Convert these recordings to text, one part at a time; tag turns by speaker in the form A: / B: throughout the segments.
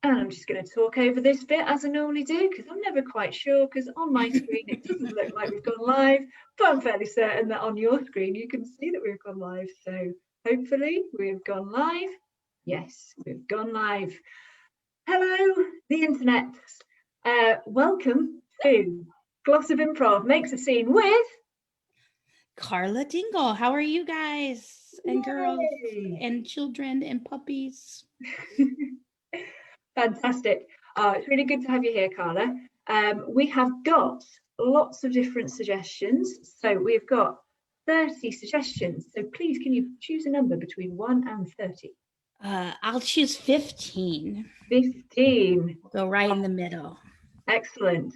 A: And I'm just going to talk over this bit as I normally do, because I'm never quite sure, because on my screen it doesn't look like we've gone live, but I'm fairly certain that on your screen you can see that we've gone live. So hopefully we've gone live. Yes, we've gone live. Hello, the internet. Welcome to Glossop Improv Makes a Scene with
B: Karla Dingle. How are you guys and girls
A: Yay!
B: and children and puppies?
A: Fantastic. It's really good to have you here, Karla. We have got lots of different suggestions. So we've got 30 suggestions. So please, can you choose a number between 1 and 30?
B: I'll choose 15.
A: 15.
B: Go right in the middle.
A: Excellent.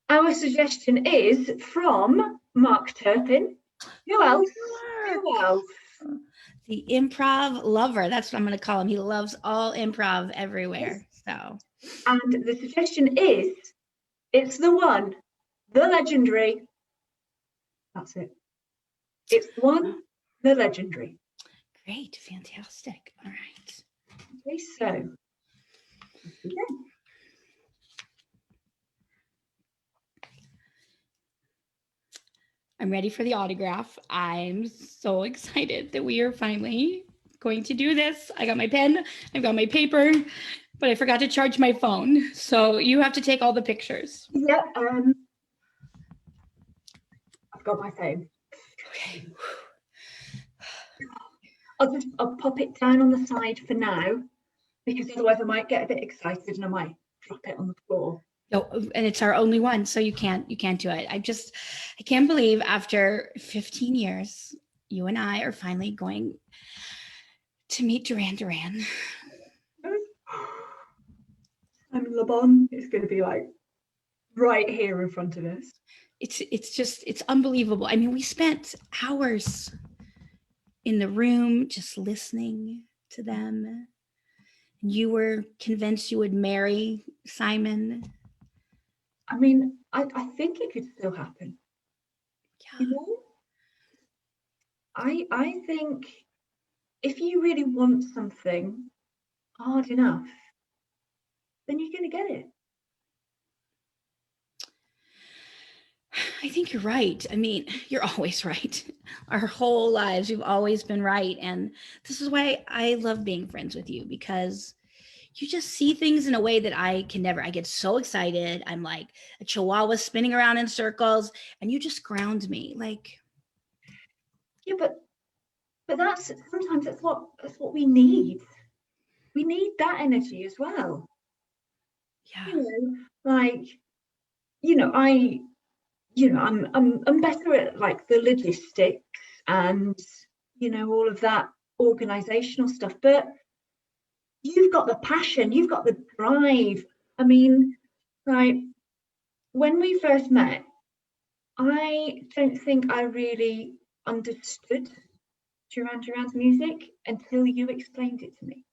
A: Our suggestion is from Mark Turpin. Who else? Who else?
B: The improv lover. That's what I'm going to call him. He loves all improv everywhere. So,
A: and the suggestion is, it's the one, the legendary. That's it. It's the one, the legendary.
B: Great, fantastic. All right.
A: Okay, so
B: I'm ready for the autograph. I'm so excited that we are finally going to do this. I got my pen, I've got my paper, but I forgot to charge my phone. So you have to take all the pictures.
A: Yeah, I've got my phone.
B: Okay.
A: I'll pop it down on the side for now, because otherwise I might get a bit excited and I might drop it on the floor.
B: No, and it's our only one, so you can't do it. I can't believe after 15 years, you and I are finally going to meet Duran Duran.
A: Simon Le Bon is going to be like right here in front of us.
B: It's unbelievable. I mean, we spent hours in the room just listening to them. You were convinced you would marry Simon.
A: I mean, I think it could still happen.
B: Yeah.
A: You know? I think if you really want something hard enough, then you're going to get it.
B: I think you're right. I mean, you're always right. Our whole lives, you've always been right. And this is why I love being friends with you, because you just see things in a way that I can never. I get so excited. I'm like a chihuahua spinning around in circles, and you just ground me. Like,
A: yeah, but that's sometimes that's what we need. We need that energy as well.
B: Yeah.
A: You know, like, I'm better at like the logistics and all of that organizational stuff, but you've got the passion, you've got the drive. I mean, like when we first met, I don't think I really understood Duran Duran's music until you explained it to me.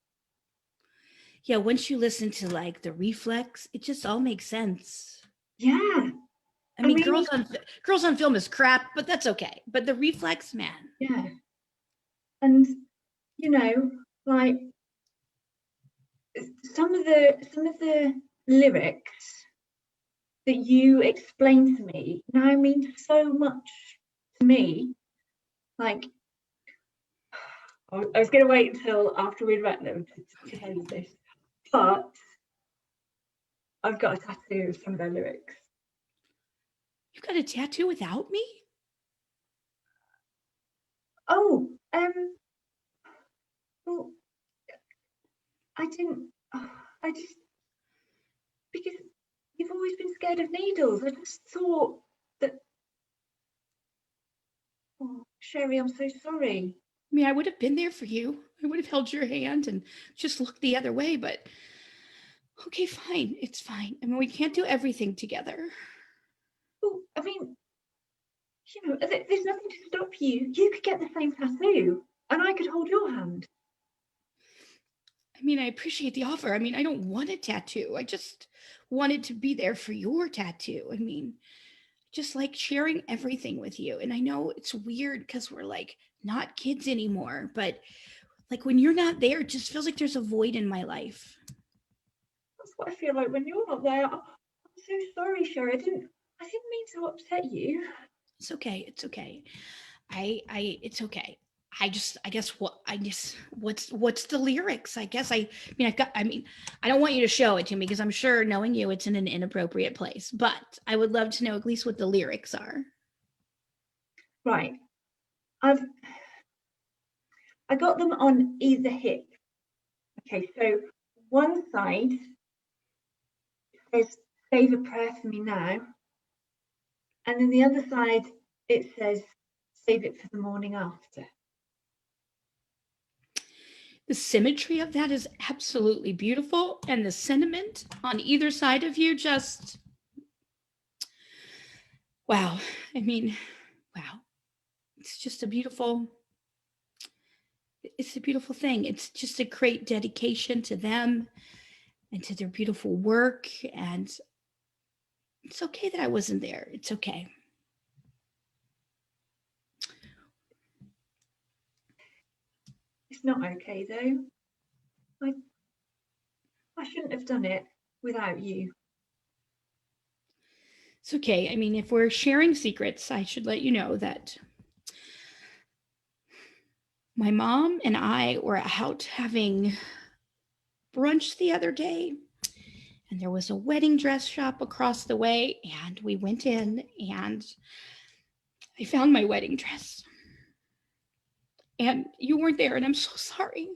B: Yeah, once you listen to like the reflex, it just all makes sense.
A: Yeah.
B: I mean, Girls on Film is crap, but that's okay. But the reflex, man.
A: Yeah. And like some of the lyrics that you explained to me now mean so much to me. Like, I was going to wait until after we'd met them to tell you this, but I've got a tattoo of some of their lyrics.
B: You got a tattoo without me?
A: Oh, well, I didn't. I just because you've always been scared of needles. I just thought that. Oh, Sherry, I'm so sorry.
B: I mean, I would have been there for you. I would have held your hand and just looked the other way, but okay, fine. It's fine. I mean, we can't do everything together.
A: Well, I mean, there's nothing to stop you. You could get the same tattoo, and I could hold your hand.
B: I mean, I appreciate the offer. I mean, I don't want a tattoo. I just wanted to be there for your tattoo. I mean, just like sharing everything with you. And I know it's weird because we're like not kids anymore, but like when you're not there, it just feels like there's a void in my life.
A: that's what I feel like when you're not there. I'm so sorry, Sherry. I didn't mean to upset you.
B: It's okay. It's okay. It's okay. What's the lyrics? I mean, I don't want you to show it to me because I'm sure knowing you, it's in an inappropriate place, but I would love to know at least what the lyrics are.
A: Right. I got them on either hip. Okay, so one side says, "Save a prayer for me now." And then the other side, it says, "Save it for the morning after."
B: The symmetry of that is absolutely beautiful. And the sentiment on either side of you, just wow. I mean, wow. It's just it's a beautiful thing. It's just a great dedication to them and to their beautiful work. And it's okay that I wasn't there. It's okay.
A: It's not okay though. I shouldn't have done it without you.
B: It's okay. I mean, if we're sharing secrets, I should let you know that my mom and I were out having brunch the other day, and there was a wedding dress shop across the way, and we went in and I found my wedding dress. And you weren't there, and I'm so sorry.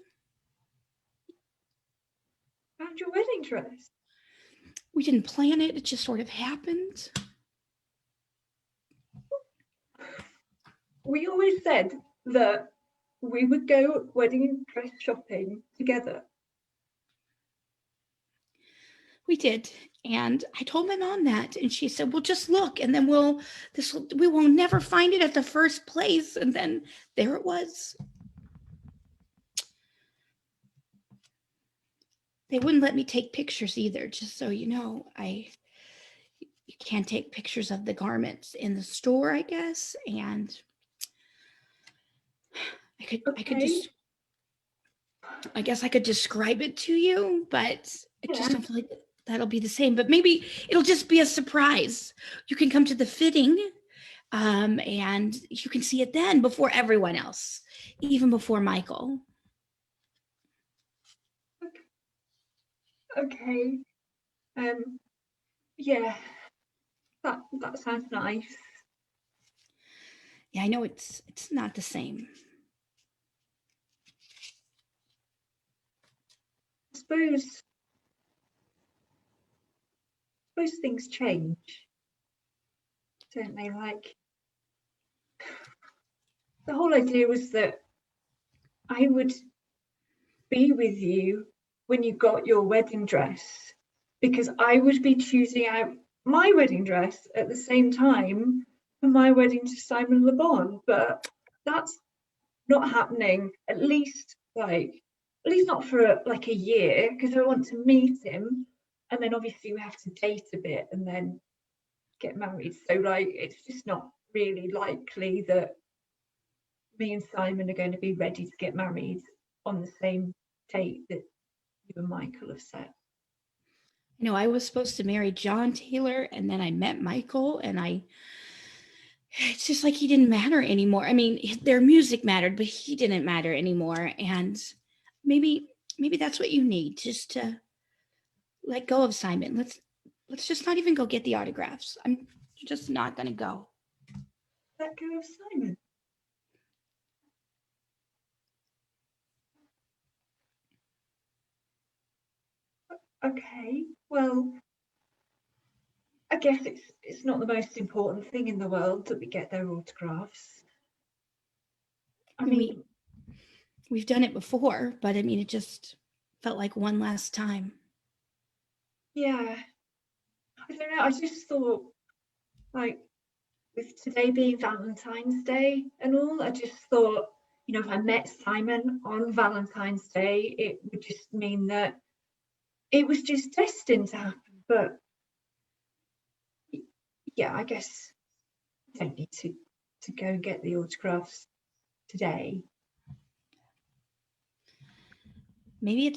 A: Found your wedding dress?
B: We didn't plan it, it just sort of happened.
A: We always said that we would go wedding dress shopping together.
B: We did. And I told my mom that, and she said, "Well, just look, and then we will never find it at the first place." And then there it was. They wouldn't let me take pictures either, just so you know. You can't take pictures of the garments in the store, I guess. And I guess I could describe it to you, but I just don't feel like that'll be the same. But maybe it'll just be a surprise. You can come to the fitting, and you can see it then before everyone else, even before Michael.
A: Okay. Yeah. That sounds nice.
B: Yeah, I know it's not the same.
A: I suppose things change, don't they? Like, the whole idea was that I would be with you when you got your wedding dress, because I would be choosing out my wedding dress at the same time for my wedding to Simon Le Bon. But that's not happening, at least not for like a year, because I want to meet him, and then obviously we have to date a bit and then get married. So like, it's just not really likely that me and Simon are going to be ready to get married on the same date that you and Michael have set.
B: You know, I was supposed to marry John Taylor, and then I met Michael, and it's just like he didn't matter anymore. I mean, their music mattered, but he didn't matter anymore. And maybe that's what you need, just to let go of Simon. Let's just not even go get the autographs. I'm just not gonna go.
A: Let go of Simon. Okay, well, I guess it's not the most important thing in the world that we get their autographs. I mean,
B: we've done it before, but I mean, it just felt like one last time.
A: yeah, I don't know. I just thought, like, with today being Valentine's Day and all, I just thought, if I met Simon on Valentine's Day, it would just mean that it was just destined to happen. But yeah, I guess I don't need to go and get the autographs today.
B: Maybe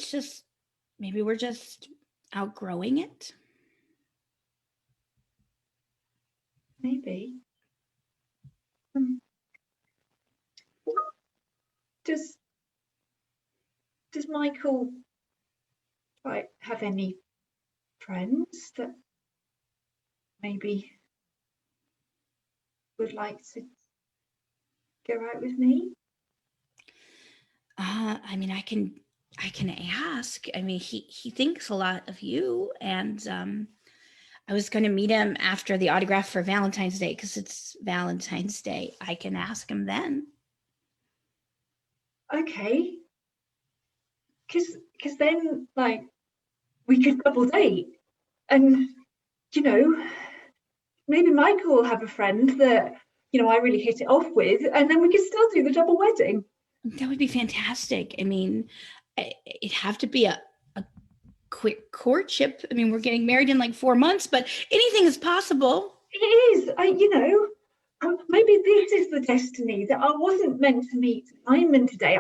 B: we're just outgrowing it?
A: Maybe. Does Michael have any friends that maybe would like to go out with me?
B: I mean, I can ask. I mean, he thinks a lot of you, and I was going to meet him after the autograph for Valentine's Day because it's Valentine's Day. I can ask him then.
A: Okay. Because then, like, we could double date, and maybe Michael will have a friend that I really hit it off with, and then we could still do the double wedding.
B: That would be fantastic. I mean, it'd have to be a quick courtship. I mean, we're getting married in like 4 months, but anything is possible.
A: It is. Maybe this is the destiny that I wasn't meant to meet Simon today.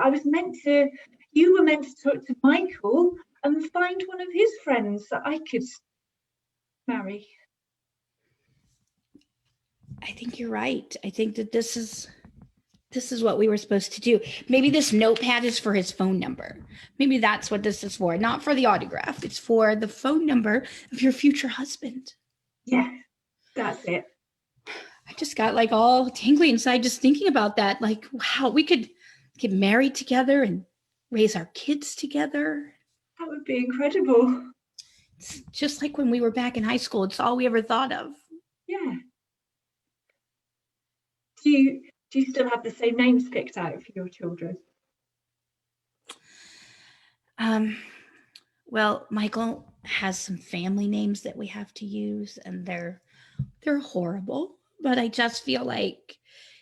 A: You were meant to talk to Michael and find one of his friends that I could marry.
B: I think you're right. I think that this is what we were supposed to do. Maybe this notepad is for his phone number. Maybe that's what this is for, not for the autograph. It's for the phone number of your future husband.
A: Yeah, that's it.
B: I just got like all tingly inside just thinking about that. Like, wow, we could get married together and raise our kids together.
A: That would be incredible.
B: It's just like when we were back in high school. It's all we ever thought of.
A: Yeah. Do you still have the same names picked out for your children?
B: Well, Michael has some family names that we have to use, and they're horrible. But I just feel like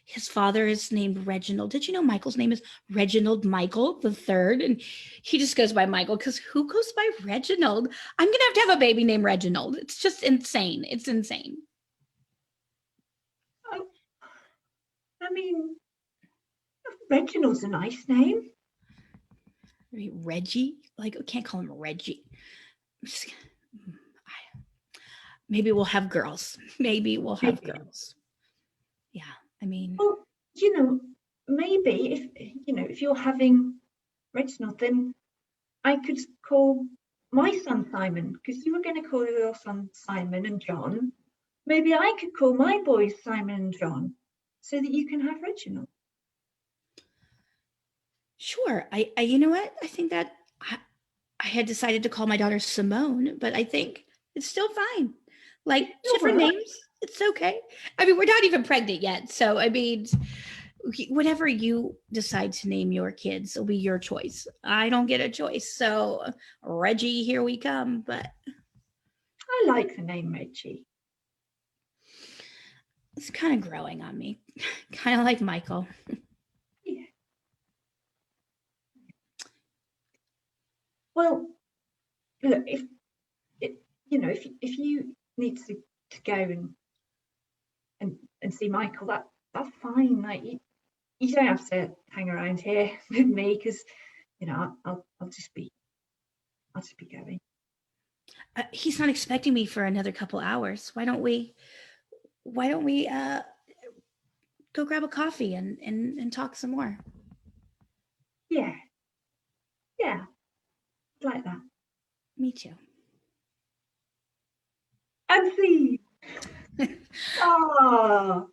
B: his father is named Reginald. Did you know Michael's name is Reginald Michael the Third? And he just goes by Michael because who goes by Reginald? I'm gonna have a baby named Reginald. It's just insane. It's insane.
A: I mean, Reginald's a nice name.
B: Reggie? Like, I can't call him Reggie. Maybe we'll have girls. Maybe we'll have girls. Yeah, I mean.
A: Well, maybe if you're having Reginald, then I could call my son Simon, because you were going to call your son Simon and John. Maybe I could call my boys Simon and John, so that you can have Reginald.
B: Sure. I you know what? I think that I had decided to call my daughter Simone, but I think it's still fine. Like different names, it's okay. I mean, we're not even pregnant yet, so I mean, whatever you decide to name your kids will be your choice. I don't get a choice, so Reggie, here we come. But
A: I like the name Reggie.
B: It's kind of growing on me, kind of like Michael.
A: Yeah. Well, look, if you need to go and see Michael, that's fine. Like you don't have to hang around here with me, because I'll just be going.
B: He's not expecting me for another couple hours. Why don't we go grab a coffee and talk some more?
A: Yeah, like that.
B: Me too.
A: And see. Oh.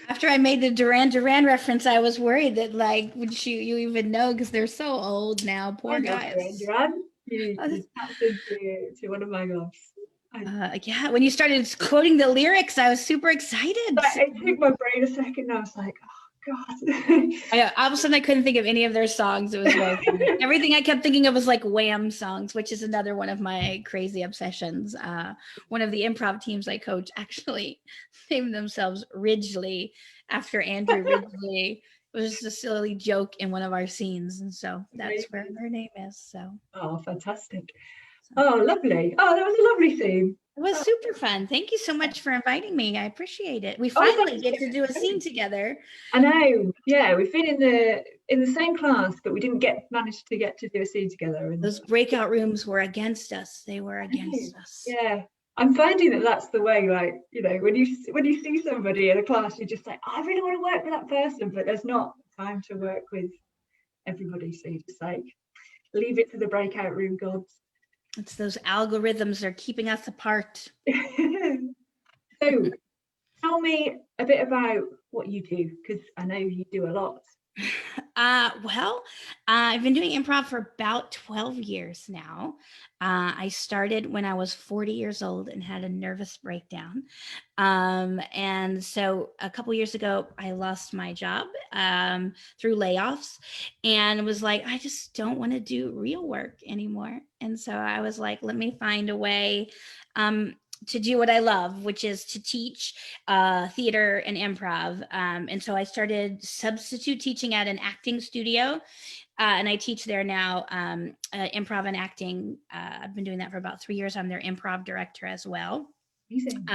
B: After I made the Duran Duran reference, I was worried that would you even know, because they're so old now. Poor guys.
A: Duran. You tapped into one of my loves.
B: Yeah, when you started quoting the lyrics, I was super excited.
A: It took my brain a second. I was like, oh God.
B: All of a sudden, I couldn't think of any of their songs. It was very funny. Everything I kept thinking of was like Wham songs, which is another one of my crazy obsessions. One of the improv teams I coach actually named themselves Ridgely after Andrew Ridgely. It was just a silly joke in one of our scenes, and so that's where her name is. So.
A: Oh, fantastic! Oh, lovely. Oh, that was a lovely scene.
B: It was super fun. Thank you so much for inviting me. I appreciate it. We
A: Oh,
B: finally get to do a scene together.
A: I know. Yeah, we've been in the same class, but we didn't manage to get to do a scene together. And
B: those breakout rooms were against us. They were against us.
A: yeah, I'm finding that that's the way. Like, you know, when you see somebody in a class, you're just like, oh, I really want to work with that person, but there's not time to work with everybody. So you just like leave it to the breakout room gods.
B: It's those algorithms that are keeping us apart.
A: So tell me a bit about what you do, because I know you do a lot.
B: I've been doing improv for about 12 years now. I started when I was 40 years old and had a nervous breakdown. And so a couple years ago, I lost my job through layoffs and was like, I just don't want to do real work anymore. And so I was like, let me find a way to do what I love, which is to teach theater and improv. And so I started substitute teaching at an acting studio. And I teach there now, improv and acting. I've been doing that for about 3 years. I'm their improv director as well.
A: Amazing.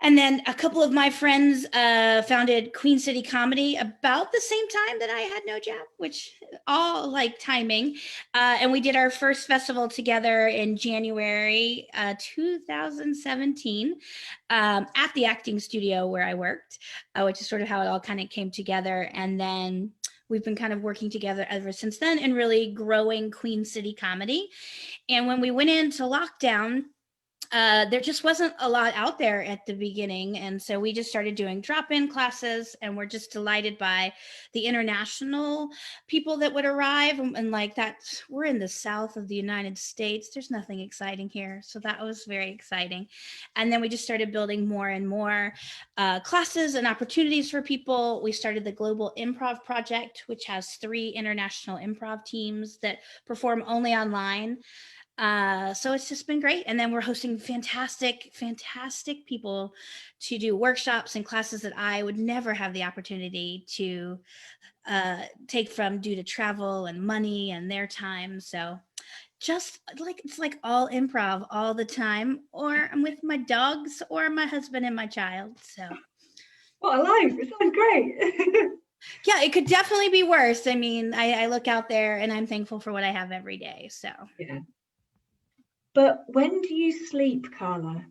B: And then a couple of my friends founded Queen City Comedy about the same time that I had no job, which all like timing. And we did our first festival together in January 2017 at the acting studio where I worked, which is sort of how it all kind of came together. And then we've been kind of working together ever since then and really growing Queen City Comedy. And when we went into lockdown, there just wasn't a lot out there at the beginning. And so we just started doing drop-in classes, and we're just delighted by the international people that would arrive. And like that, we're in the South of the United States. There's nothing exciting here. So that was very exciting. And then we just started building more and more classes and opportunities for people. We started the Global Improv Project, which has 3 international improv teams that perform only online. So it's just been great. And then we're hosting fantastic people to do workshops and classes that I would never have the opportunity to take from due to travel and money and their time. So just like, it's like all improv all the time, or I'm with my dogs or my husband and my child. So
A: what a life. It sounds great.
B: yeah, it could definitely be worse. I mean, I look out there and I'm thankful for what I have every day. So
A: yeah. But when do you sleep, Karla?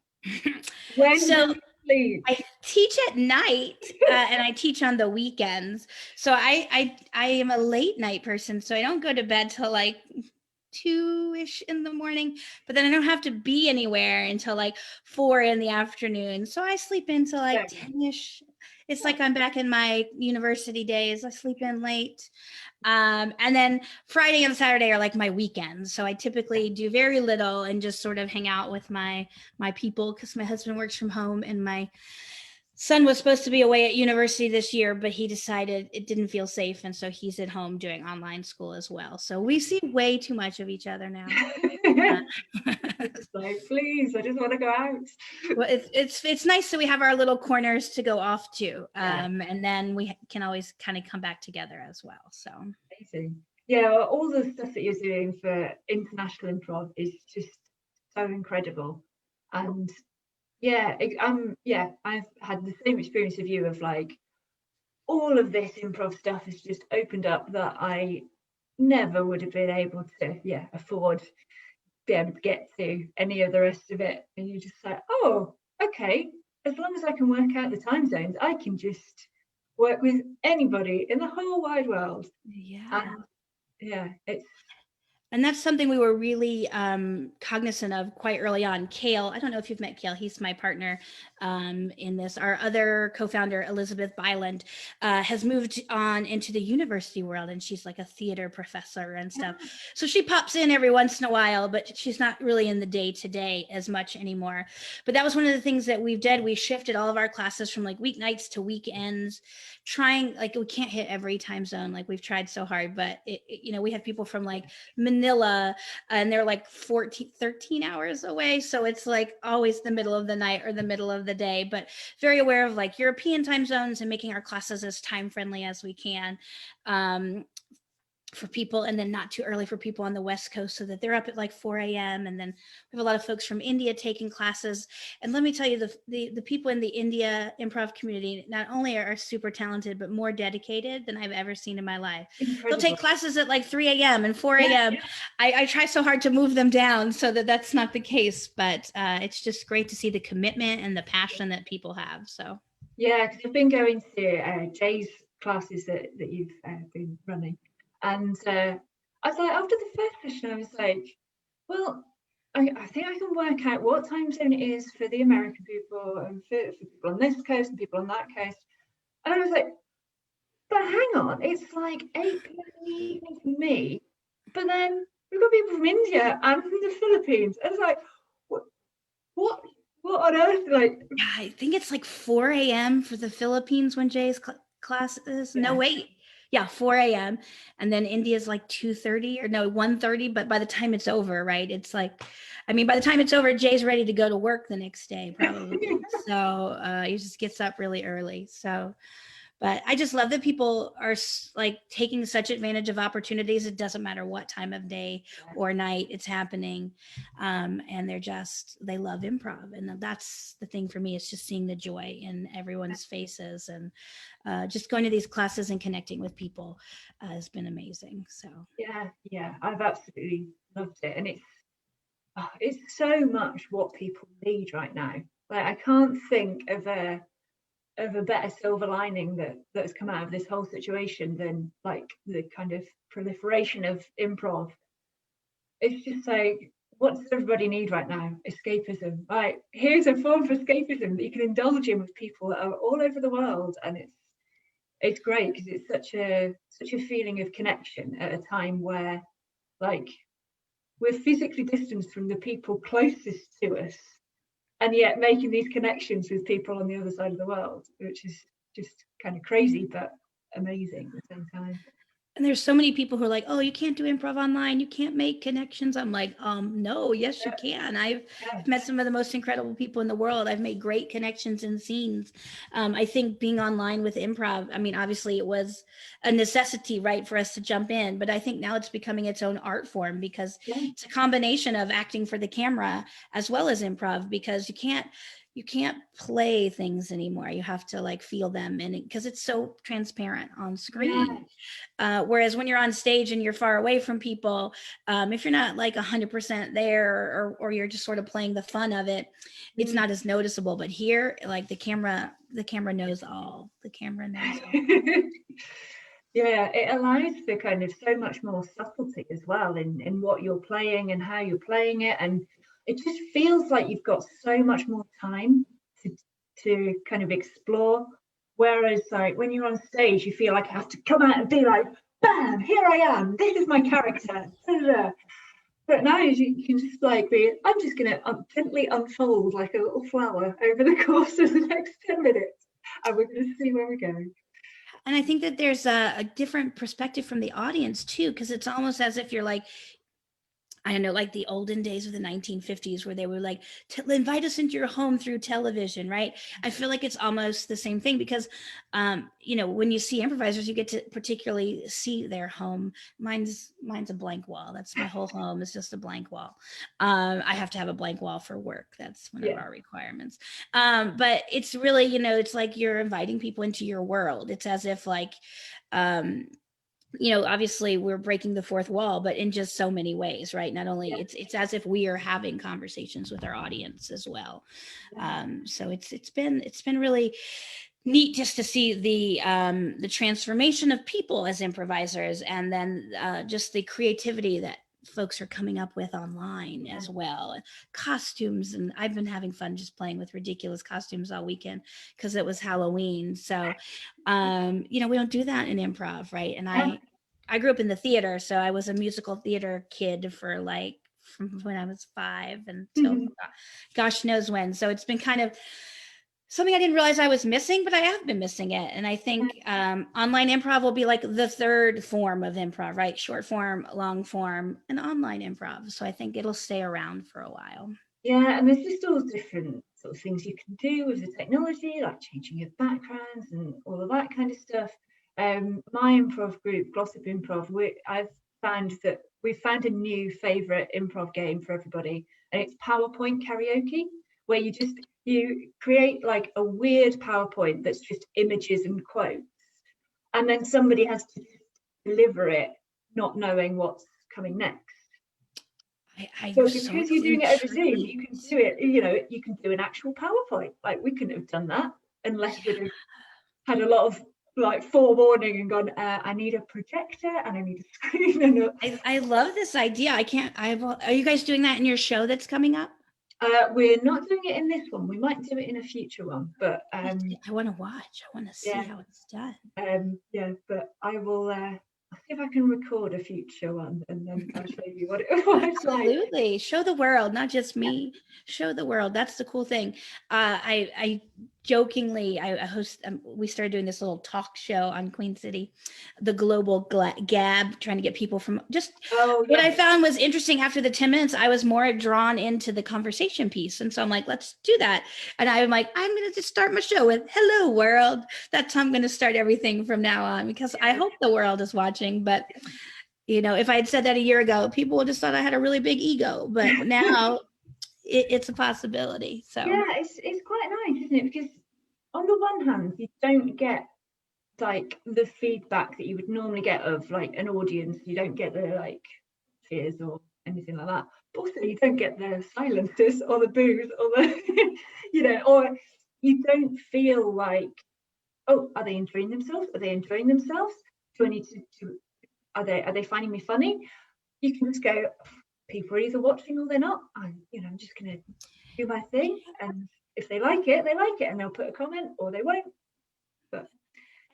A: When
B: so
A: do you sleep?
B: I teach at night and I teach on the weekends. So I am a late night person. So I don't go to bed till like 2-ish in the morning, but then I don't have to be anywhere until like 4 in the afternoon. So I sleep until like 10-ish. It's like I'm back in my university days. I sleep in late. And then Friday and Saturday are like my weekends. So I typically do very little and just sort of hang out with my people, because my husband works from home and my son was supposed to be away at university this year, but he decided it didn't feel safe. And so he's at home doing online school as well. So we see way too much of each other now.
A: It's like, please, I just want to go out.
B: Well, it's nice that we have our little corners to go off to, and then we can always kind of come back together as well. So
A: amazing. Yeah, all the stuff that you're doing for international improv is just so incredible. And yeah, I've had the same experience of you, of like all of this improv stuff has just opened up that I never would have been able to afford, be able to get to any of the rest of it. And you're just like, oh, okay, as long as I can work out the time zones, I can just work with anybody in the whole wide world.
B: yeah.
A: It's
B: And that's something we were really cognizant of quite early on. Kale, I don't know if you've met Kale. He's my partner in this. Our other co-founder, Elizabeth Byland, has moved on into the university world, and she's like a theater professor and stuff. So she pops in every once in a while, but she's not really in the day-to-day as much anymore. But that was one of the things that we've done. We shifted all of our classes from like weeknights to weekends, trying, like, we can't hit every time zone. Like, we've tried so hard, but we have people from like Manila, and they're like 13 hours away. So it's like always the middle of the night or the middle of the day, but very aware of like European time zones and making our classes as time friendly as we can. for people, and then not too early for people on the West Coast, so that they're up at like 4 a.m. And then we have a lot of folks from India taking classes. And let me tell you, the people in the India improv community not only are super talented, but more dedicated than I've ever seen in my life.
A: Incredible.
B: They'll take classes at like 3 a.m. and 4 a.m. Yeah. I try so hard to move them down so that that's not the case, but it's just great to see the commitment and the passion that people have. So
A: yeah, because I've been going to Jay's classes that you've been running. And I was like, after the first session, I was like, well, I think I can work out what time zone it is for the American people and for people on this coast and people on that coast. And I was like, but hang on, it's like 8 p.m. in the evening for me. But then we've got people from India and from the Philippines. And it's like, what on earth? Like,
B: yeah, I think it's like 4 a.m. for the Philippines when Jay's class is. Yeah. No, wait. Yeah, 4 a.m. And then India's like 2:30 or no, 1:30. But by the time it's over, right? It's like, I mean, by the time it's over, Jay's ready to go to work the next day, probably. So he just gets up really early. So, but I just love that people are like taking such advantage of opportunities. It doesn't matter what time of day or night it's happening. And they love improv. And that's the thing for me. It's just seeing the joy in everyone's faces, and just going to these classes and connecting with people has been amazing. So
A: yeah, I've absolutely loved it. And it's so much what people need right now. Like, I can't think of a better silver lining that's come out of this whole situation than like the kind of proliferation of improv. It's just like, what does everybody need right now? Escapism. Right, here's a form of escapism that you can indulge in with people that are all over the world, and it's great because it's such a feeling of connection at a time where, like, we're physically distanced from the people closest to us, and yet making these connections with people on the other side of the world, which is just kind of crazy but amazing at the same time.
B: And there's so many people who are like, oh, you can't do improv online, you can't make connections. I'm like, no, yes, you can. I've met some of the most incredible people in the world. I've made great connections and scenes. I think being online with improv, I mean, obviously it was a necessity, right, for us to jump in, but I think now it's becoming its own art form, because it's a combination of acting for the camera as well as improv, because you can't play things anymore. You have to like feel them, and because it's so transparent on screen. Whereas when you're on stage and you're far away from people, if you're not like 100% there, or you're just sort of playing the fun of it, it's not as noticeable. But here, like the camera knows all. The camera knows all.
A: Yeah, it allows for kind of so much more subtlety as well in what you're playing and how you're playing it. And it just feels like you've got so much more time to kind of explore. Whereas like when you're on stage, you feel like you have to come out and be like, bam, here I am, this is my character. But now you can just like I'm just going to gently unfold like a little flower over the course of the next 10 minutes, and we're going to see where we go.
B: And I think that there's a different perspective from the audience too, because it's almost as if you're like, I don't know, like the olden days of the 1950s where they were like, invite us into your home through television, right? I feel like it's almost the same thing, because, when you see improvisers, you get to particularly see their home. Mine's a blank wall. That's my whole home. It's just a blank wall. I have to have a blank wall for work. That's one of our requirements. But it's really, it's like you're inviting people into your world. It's as if like, obviously we're breaking the fourth wall, but in just so many ways, right? Not only it's as if we are having conversations with our audience as well. So it's been really neat just to see the transformation of people as improvisers, and then just the creativity that folks are coming up with online as well. Costumes, and I've been having fun just playing with ridiculous costumes all weekend because it was Halloween. So we don't do that in improv, right? And I grew up in the theater, so I was a musical theater kid for like from when I was 5 until gosh knows when. So it's been kind of something I didn't realize I was missing, but I have been missing it. And I think online improv will be like the third form of improv, right? Short form, long form, and online improv. So I think it'll stay around for a while.
A: Yeah, and there's just all different sort of things you can do with the technology, like changing your backgrounds and all of that kind of stuff. my improv group, Glossop Improv, I've found that we've found a new favourite improv game for everybody, and it's PowerPoint karaoke, where you create like a weird PowerPoint that's just images and quotes, and then somebody has to deliver it, not knowing what's coming next. So because you're doing it over Zoom, you can do it, you can do an actual PowerPoint. Like, we couldn't have done that unless we'd have had a lot of like forewarning and gone, I need a projector and I need a screen. And
B: I love this idea. Are you guys doing that in your show that's coming up?
A: We're not doing it in this one. We might do it in a future one, but
B: I want to watch. I want to see how it's done.
A: But I will I'll see if I can record a future one, and then I'll show you what it's like.
B: Absolutely. Show the world, not just me. Show the world. That's the cool thing. I jokingly, I host, we started doing this little talk show on Queen City, the global gab, trying to get people from what I found was interesting. After the 10 minutes, I was more drawn into the conversation piece. And so I'm like, let's do that. And I'm like, I'm going to just start my show with hello world. That's how I'm going to start everything from now on, because I hope the world is watching. But if I had said that a year ago, people would have thought I had a really big ego, but now it's a possibility. So
A: yeah, it's quite nice, isn't it? Because on the one hand, you don't get like the feedback that you would normally get of like an audience. You don't get the like cheers or anything like that. But also, you don't get the silences or the boos or the or you don't feel like, oh, are they enjoying themselves? Are they enjoying themselves? Do I need to are they finding me funny? You can just go, people are either watching or they're not. I'm just gonna do my thing, and if they like it, and they'll put a comment, or they won't. But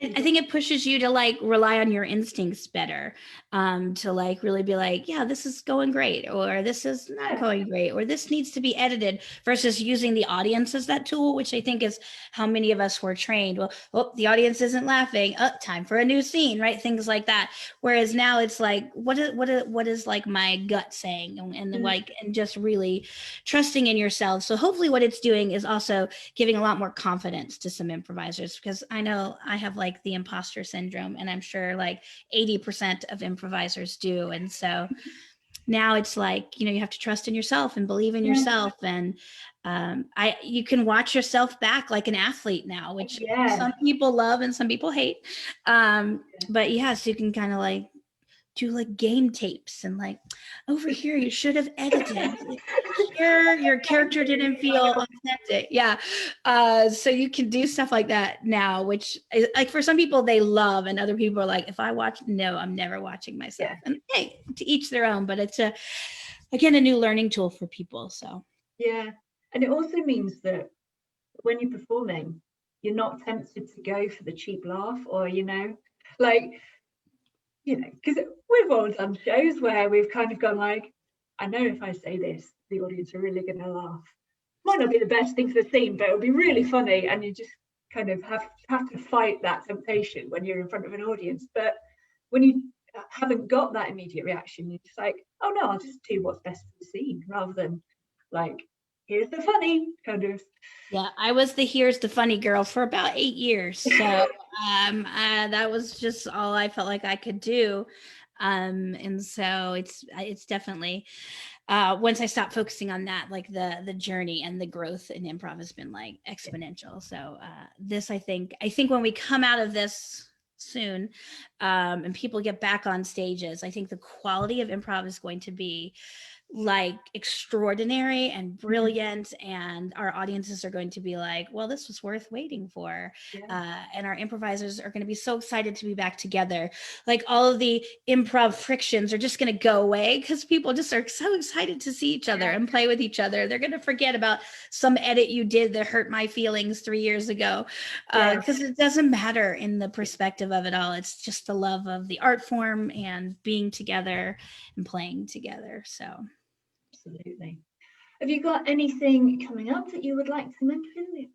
B: I think it pushes you to like rely on your instincts better, to like really be like, yeah, this is going great, or this is not going great, or this needs to be edited, versus using the audience as that tool, which I think is how many of us were trained. Well, the audience isn't laughing. Time for a new scene, right? Things like that. Whereas now it's like, what is like my gut saying, and just really trusting in yourself. So hopefully what it's doing is also giving a lot more confidence to some improvisers, because I know I have like the imposter syndrome, and I'm sure like 80% of improvisers do. And so now it's like, you have to trust in yourself and believe in yourself. And you can watch yourself back like an athlete now, which some people love and some people hate. But yes, you can kind of like do like game tapes and like, over here you should have edited here, your character didn't feel authentic. So you can do stuff like that now, which is, like, for some people they love, and other people are like, if I watch, no, I'm never watching myself. And hey, to each their own, but it's again a new learning tool for people. So
A: and it also means that when you're performing, you're not tempted to go for the cheap laugh, or because we've all done shows where we've kind of gone like, I know if I say this, the audience are really going to laugh. Might not be the best thing for the scene, but it'll be really funny, and you just kind of have to fight that temptation when you're in front of an audience. But when you haven't got that immediate reaction, you're just like, oh no, I'll just do what's best for the scene, rather than like, here's the funny kind of.
B: Yeah, I was the here's the funny girl for about 8 years. So that was just all I felt like I could do. And so it's definitely, once I stopped focusing on that, like the journey and the growth in improv has been like exponential. So this, I think when we come out of this soon, and people get back on stages, I think the quality of improv is going to be like extraordinary and brilliant, and our audiences are going to be like, well, this was worth waiting for. And our improvisers are going to be so excited to be back together. Like, all of the improv frictions are just going to go away, because people just are so excited to see each other and play with each other. They're going to forget about some edit you did that hurt my feelings 3 years ago, because it doesn't matter in the perspective of it all. It's just the love of the art form and being together and playing together. So
A: absolutely. Have you got anything coming up that you would like to mention?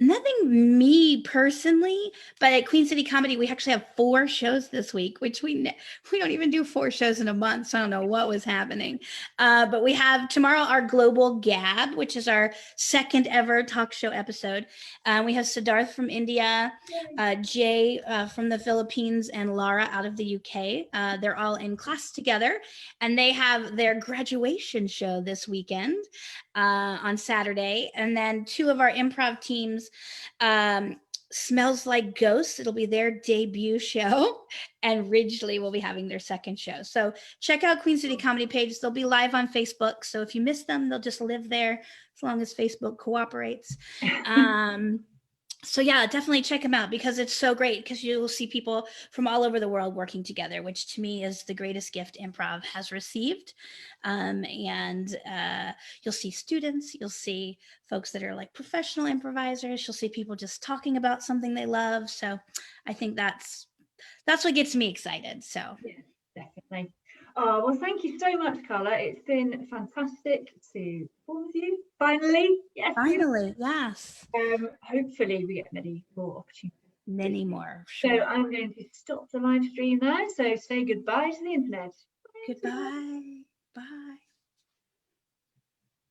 B: Nothing me personally, but at Queen City Comedy, we actually have 4 shows this week, which we don't even do 4 shows in a month. So I don't know what was happening. But we have tomorrow our Global Gab, which is our 2nd ever talk show episode. We have Siddharth from India, Jay from the Philippines, and Laura out of the UK. They're all in class together, and they have their graduation show this weekend on Saturday. And then 2 of our improv teams, Smells Like Ghosts, it'll be their debut show, and Ridgely will be having their 2nd show. So check out Queen City Comedy page. They'll be live on Facebook. So if you miss them, they'll just live there as long as Facebook cooperates. So yeah, definitely check them out, because it's so great, because you will see people from all over the world working together, which to me is the greatest gift improv has received. And you'll see students, you'll see folks that are like professional improvisers, you'll see people just talking about something they love. So I think that's what gets me excited. So
A: yeah, definitely. Oh, well, thank you so much, Karla. It's been fantastic to perform with you. Finally, yes.
B: Finally, yes.
A: Hopefully we get many more opportunities.
B: Many more.
A: Sure. So I'm going to stop the live stream now. So say goodbye to the internet.
B: Goodbye. Bye.